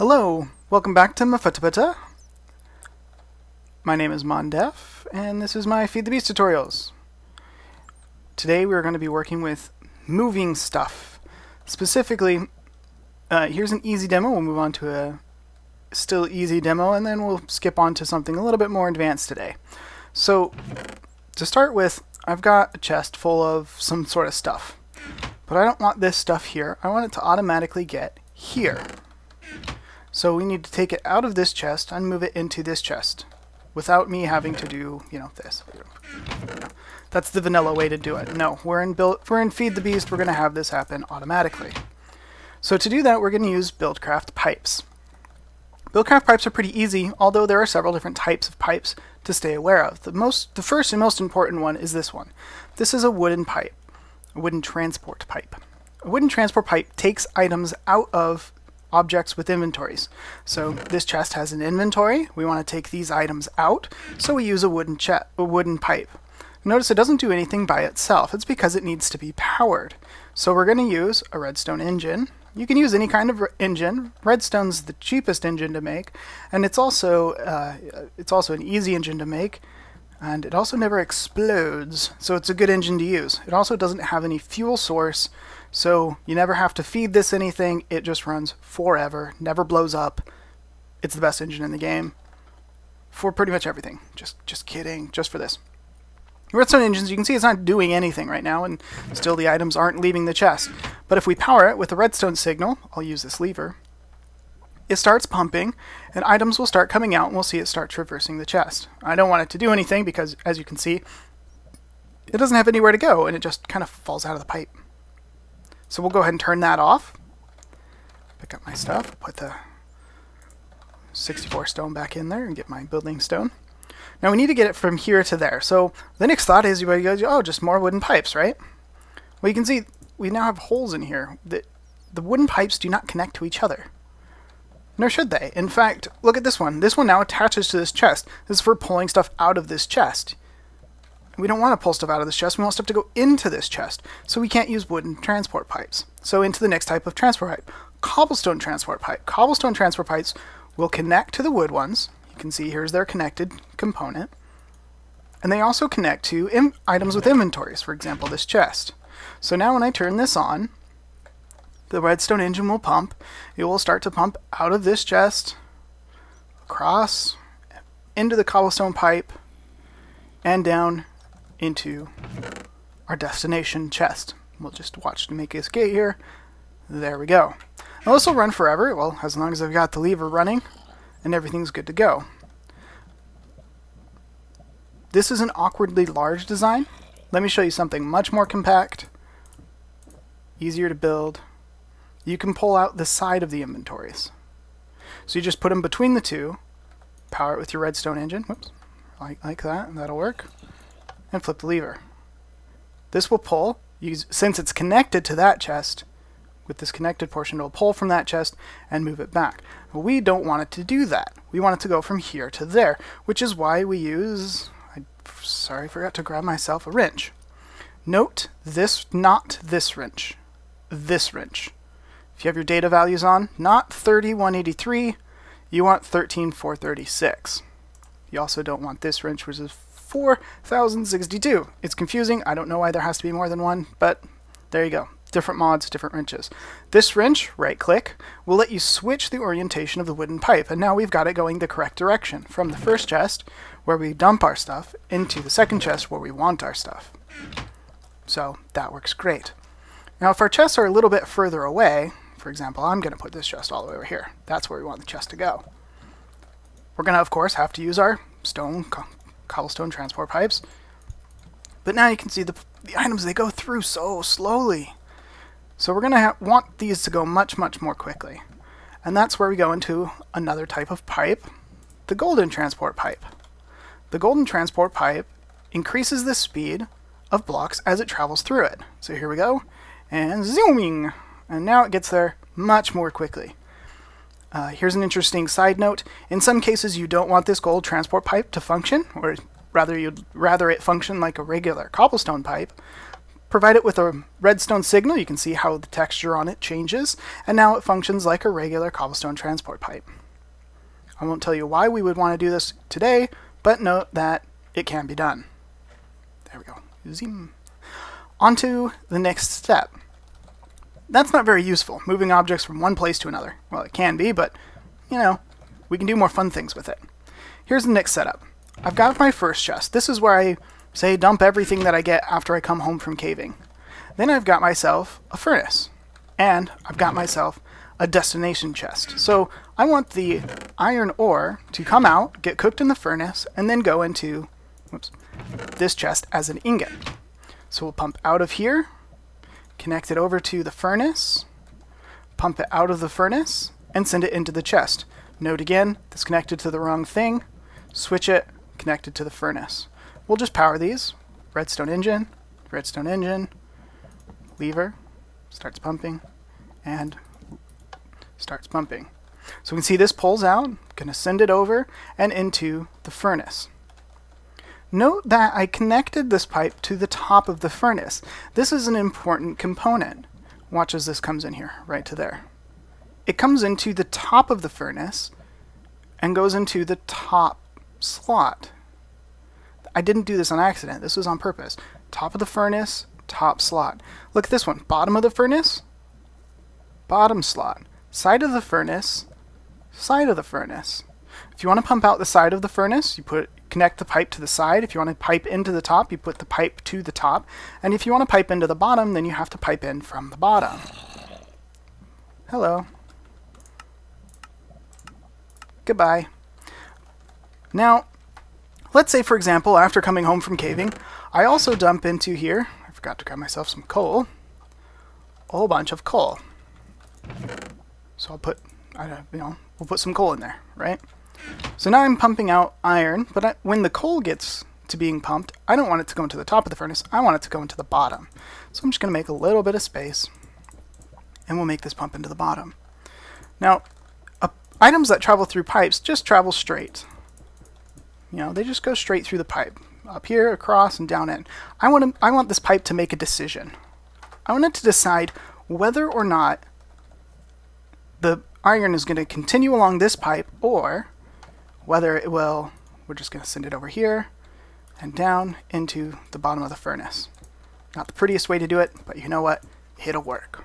Hello, welcome back to MFTBT. My name is Mondef, and this is my Feed the Beast tutorials. Today we're going to be working with moving stuff. Specifically, here's an easy demo. We'll move on to a still easy demo, and then we'll skip on to something a little bit more advanced today. So, to start with, I've got a chest full of some sort of stuff. But I don't want this stuff here. I want it to automatically get here. So we need to take it out of this chest and move it into this chest without me having to do, this. That's the vanilla way to do it. No, we're in Feed the Beast. We're going to have this happen automatically. So to do that, we're going to use Buildcraft pipes. Buildcraft pipes are pretty easy, although there are several different types of pipes to stay aware of. The first and most important one is this one. This is a wooden pipe, a wooden transport pipe. A wooden transport pipe takes items out of objects with inventories. So this chest has an inventory. We want to take these items out, so we use a wooden pipe. Notice it doesn't do anything by itself. It's because it needs to be powered. So we're going to use a redstone engine. You can use any kind of engine. Redstone's the cheapest engine to make, and it's also an easy engine to make, and it also never explodes, so it's a good engine to use. It also doesn't have any fuel source, so you never have to feed this anything. It just runs forever, never blows up. It's the best engine in the game for pretty much everything. Just kidding, just for this. Redstone engines, you can see it's not doing anything right now, and still the items aren't leaving the chest. But if we power it with a redstone signal, I'll use this lever, it starts pumping, and items will start coming out, and we'll see it start traversing the chest. I don't want it to do anything because, as you can see, it doesn't have anywhere to go, and it just kind of falls out of the pipe. So we'll go ahead and turn that off. Pick up my stuff, put the 64 stone back in there, and get my building stone. Now we need to get it from here to there. So the next thought is, you go, oh, just more wooden pipes, right? Well, you can see we now have holes in here. The wooden pipes do not connect to each other. Nor should they. In fact, look at this one. This one now attaches to this chest. This is for pulling stuff out of this chest. We don't want to pull stuff out of this chest. We want stuff to go into this chest. So we can't use wooden transport pipes. So into the next type of transport pipe. Cobblestone transport pipe. Cobblestone transport pipes will connect to the wood ones. You can see here's their connected component. And they also connect to items with inventories. For example, this chest. So now when I turn this on, the redstone engine will pump. It will start to pump out of this chest, across, into the cobblestone pipe, and down into our destination chest. We'll just watch to make this gate here. There we go. Now this will run forever, well, as long as I've got the lever running, and everything's good to go. This is an awkwardly large design. Let me show you something much more compact, easier to build. You can pull out the side of the inventories. So you just put them between the two, power it with your redstone engine, whoops, like that, and that'll work, and flip the lever. This will pull, since it's connected to that chest, with this connected portion, it will pull from that chest and move it back. But we don't want it to do that. We want it to go from here to there, which is why we use, I forgot to grab myself a wrench. Note this, not this wrench, this wrench. If you have your data values on, not 30183, you want 13436. You also don't want this wrench, which is 4062. It's confusing. I don't know why there has to be more than one, but there you go. Different mods, different wrenches. This wrench, right-click, will let you switch the orientation of the wooden pipe, and now we've got it going the correct direction, from the first chest, where we dump our stuff, into the second chest, where we want our stuff. So that works great. Now if our chests are a little bit further away, for example, I'm going to put this chest all the way over here. That's where we want the chest to go. We're going to, of course, have to use our cobblestone transport pipes. But now you can see the items, they go through so slowly. So we're going to want these to go much, much more quickly. And that's where we go into another type of pipe, the golden transport pipe. The golden transport pipe increases the speed of blocks as it travels through it. So here we go, and zooming! And now it gets there much more quickly. Here's an interesting side note. In some cases, you don't want this gold transport pipe to function, or rather, you'd rather it function like a regular cobblestone pipe. provide it with a redstone signal. You can see how the texture on it changes, and now it functions like a regular cobblestone transport pipe. I won't tell you why we would want to do this today, but note that it can be done. There we go. Zoom. On to the next step. That's not very useful, moving objects from one place to another. Well, it can be, but, you know, we can do more fun things with it. Here's the next setup. I've got my first chest. This is where I, say, dump everything that I get after I come home from caving. Then I've got myself a furnace, and I've got myself a destination chest. So I want the iron ore to come out, get cooked in the furnace, and then go into this chest as an ingot. So we'll pump out of here, connect it over to the furnace, pump it out of the furnace, and send it into the chest. Note again, this connected to the wrong thing. Switch it, connected to the furnace. We'll just power these. Redstone engine, lever, starts pumping, and starts pumping. So we can see this pulls out. I'm going to send it over and into the furnace. Note that I connected this pipe to the top of the furnace. This is an important component. Watch as this comes in here, right to there. It comes into the top of the furnace and goes into the top slot. I didn't do this on accident. This was on purpose. Top of the furnace, top slot. Look at this one. Bottom of the furnace, bottom slot. Side of the furnace, side of the furnace. If you want to pump out the side of the furnace, you connect the pipe to the side. If you want to pipe into the top, you put the pipe to the top. And if you want to pipe into the bottom, then you have to pipe in from the bottom. Hello. Goodbye. Now, let's say, for example, after coming home from caving, I also dump into here, I forgot to grab myself some coal, a whole bunch of coal. So I'll put, we'll put some coal in there, right? So now I'm pumping out iron, but when the coal gets to being pumped, I don't want it to go into the top of the furnace, I want it to go into the bottom. So I'm just going to make a little bit of space, and we'll make this pump into the bottom. Now, items that travel through pipes just travel straight. You know, they just go straight through the pipe, up here, across, and down in. I want this pipe to make a decision. I want it to decide whether or not the iron is going to continue along this pipe, or whether it will, we're just going to send it over here and down into the bottom of the furnace. Not the prettiest way to do it, but you know what? It'll work.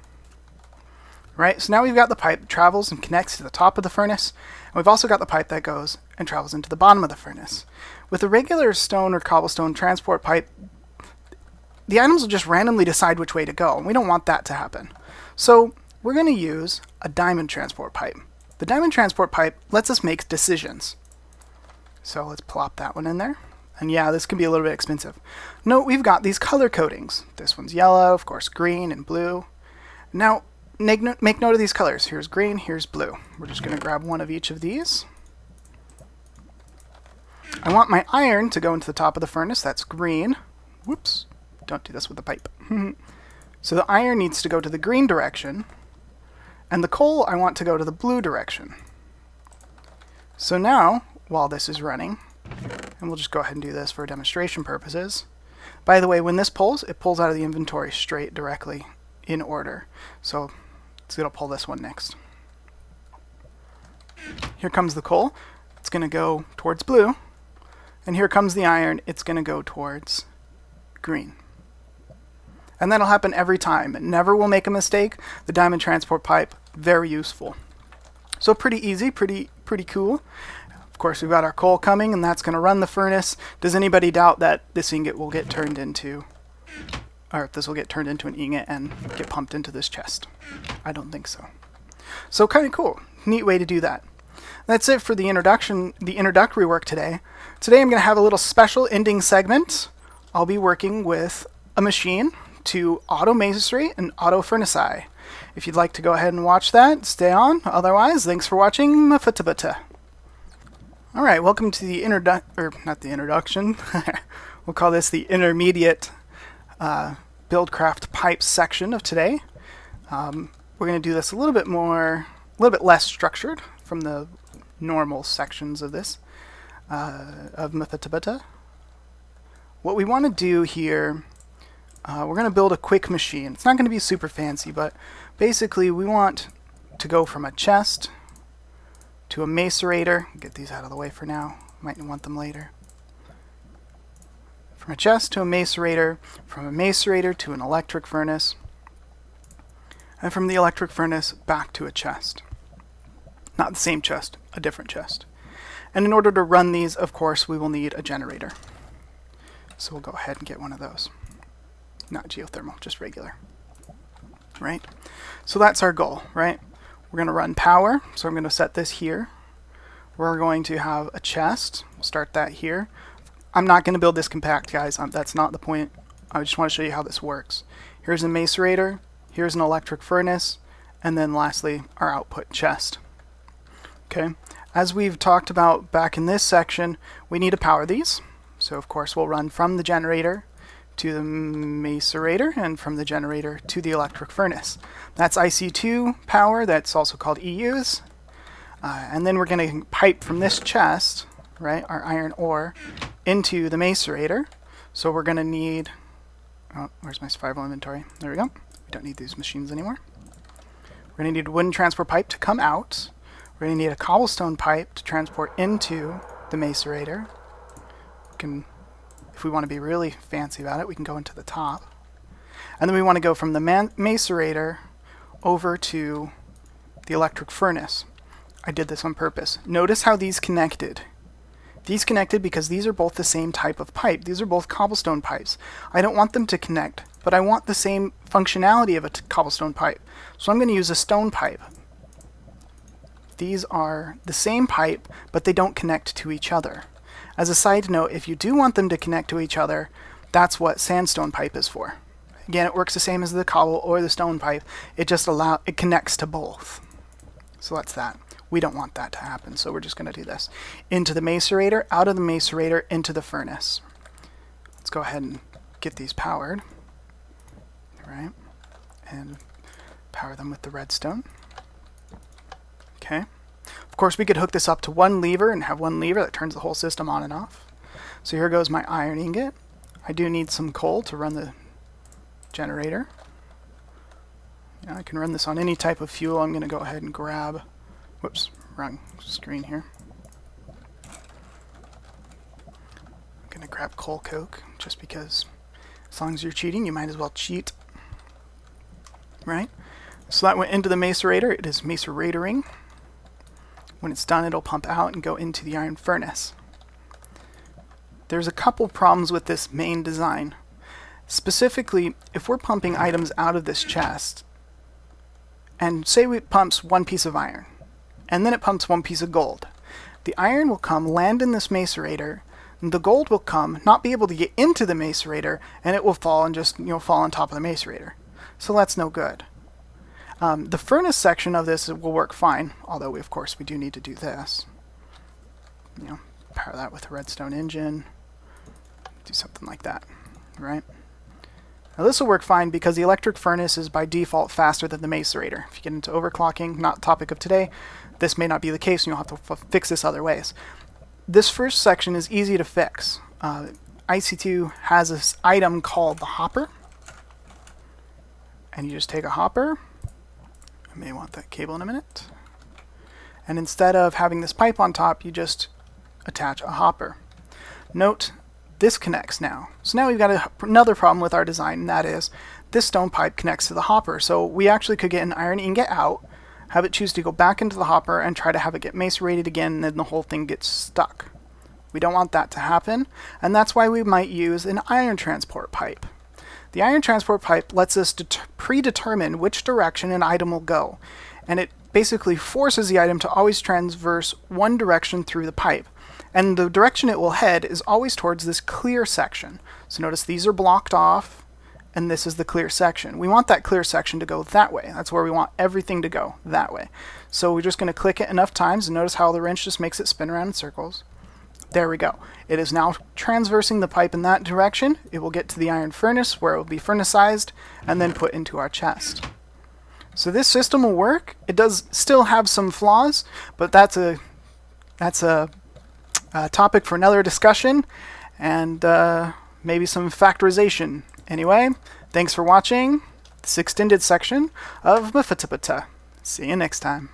Right, so now we've got the pipe that travels and connects to the top of the furnace, and we've also got the pipe that goes and travels into the bottom of the furnace. With a regular stone or cobblestone transport pipe, the items will just randomly decide which way to go, and we don't want that to happen. So we're going to use a diamond transport pipe. The diamond transport pipe lets us make decisions. So let's plop that one in there. And yeah, this can be a little bit expensive. Note we've got these color codings. This one's yellow, of course green and blue. Now, make note of these colors. Here's green, here's blue. We're just going to grab one of each of these. I want my iron to go into the top of the furnace. That's green. Whoops. Don't do this with the pipe. So the iron needs to go to the green direction. And the coal I want to go to the blue direction. So now, while this is running, and we'll just go ahead and do this for demonstration purposes. By the way, when this pulls, it pulls out of the inventory straight directly in order. So it's going to pull this one next. Here comes the coal. It's going to go towards blue. And here comes the iron. It's going to go towards green. And that'll happen every time. It never will make a mistake. The diamond transport pipe, very useful. So pretty easy, pretty cool. Of course, we've got our coal coming, and that's going to run the furnace. Does anybody doubt that this ingot will get turned into, or this will get turned into an ingot and get pumped into this chest? I don't think so. So kind of cool. Neat way to do that. That's it for the introductory work today. Today I'm going to have a little special ending segment. I'll be working with a machine to auto-macerate and auto-furnicize. If you'd like to go ahead and watch that, stay on. Otherwise, thanks for watching. MFTBT. Alright, welcome to the not the introduction. We'll call this the intermediate Buildcraft Pipes section of today. We're going to do this a little bit less structured from the normal sections of this, of MFTBT. What we want to do here we're going to build a quick machine. It's not going to be super fancy, but basically we want to go from a chest to a macerator. Get these out of the way for now. Might want them later. From a chest to a macerator, from a macerator to an electric furnace, and from the electric furnace back to a chest. Not the same chest, a different chest. And in order to run these, of course, we will need a generator. So we'll go ahead and get one of those. Not geothermal, just regular. Right? So that's our goal, right? We're going to run power, so I'm going to set this here. We're going to have a chest. We'll start that here. I'm not going to build this compact, guys. That's not the point. I just want to show you how this works. Here's a macerator. Here's an electric furnace. And then lastly, our output chest. Okay. As we've talked about back in this section, we need to power these. So of course we'll run from the generator to the macerator and from the generator to the electric furnace. That's IC2 power, that's also called EUs. And then we're going to pipe from this chest, right, our iron ore, into the macerator. So we're going to need, oh, where's my survival inventory? There we go. We don't need these machines anymore. We're going to need a wooden transport pipe to come out. We're going to need a cobblestone pipe to transport into the macerator. We can, if we want to be really fancy about it, we can go into the top. And then we want to go from the macerator over to the electric furnace. I did this on purpose. Notice how these connected. These connected because these are both the same type of pipe. These are both cobblestone pipes. I don't want them to connect, but I want the same functionality of a cobblestone pipe. So I'm going to use a stone pipe. These are the same pipe, but they don't connect to each other. As a side note, if you do want them to connect to each other, that's what sandstone pipe is for. Again, it works the same as the cobble or the stone pipe. It just it connects to both. So that's that. We don't want that to happen, so we're just going to do this. Into the macerator, out of the macerator, into the furnace. Let's go ahead and get these powered. All right, and power them with the redstone. Okay. Of course, we could hook this up to one lever and have one lever that turns the whole system on and off. So here goes my iron ingot. I do need some coal to run the generator. I can run this on any type of fuel. I'm going to go ahead and grab... Whoops, wrong screen here. I'm going to grab coal coke, just because as long as you're cheating, you might as well cheat. Right? So that went into the macerator. It is maceratoring. When it's done, it'll pump out and go into the iron furnace. There's a couple problems with this main design. Specifically, if we're pumping items out of this chest, and say it pumps one piece of iron, and then it pumps one piece of gold, the iron will come, land in this macerator, and the gold will come, not be able to get into the macerator, and it will fall and just fall on top of the macerator. So that's no good. The furnace section of this will work fine, although we, of course, we do need to do this. Power that with a redstone engine, do something like that, right? Now this will work fine because the electric furnace is by default faster than the macerator. If you get into overclocking, not topic of today, this may not be the case and you'll have to fix this other ways. This first section is easy to fix. IC2 has this item called the hopper. And you just take a hopper. I may want that cable in a minute. And instead of having this pipe on top, you just attach a hopper. Note, this connects now. So now we've got another problem with our design, and that is this stone pipe connects to the hopper. So we actually could get an iron ingot out, have it choose to go back into the hopper, and try to have it get macerated again, and then the whole thing gets stuck. We don't want that to happen, and that's why we might use an iron transport pipe. The iron transport pipe lets us predetermine which direction an item will go, and it basically forces the item to always transverse one direction through the pipe. And the direction it will head is always towards this clear section. So notice these are blocked off, and this is the clear section. We want that clear section to go that way. That's where we want everything to go, that way. So we're just going to click it enough times, and notice how the wrench just makes it spin around in circles. There we go. It is now transversing the pipe in that direction. It will get to the iron furnace, where it will be furnicized, and then put into our chest. So this system will work. It does still have some flaws, but that's a topic for another discussion, and maybe some factorization Anyway, thanks for watching this extended section of MFTBT. See you next time.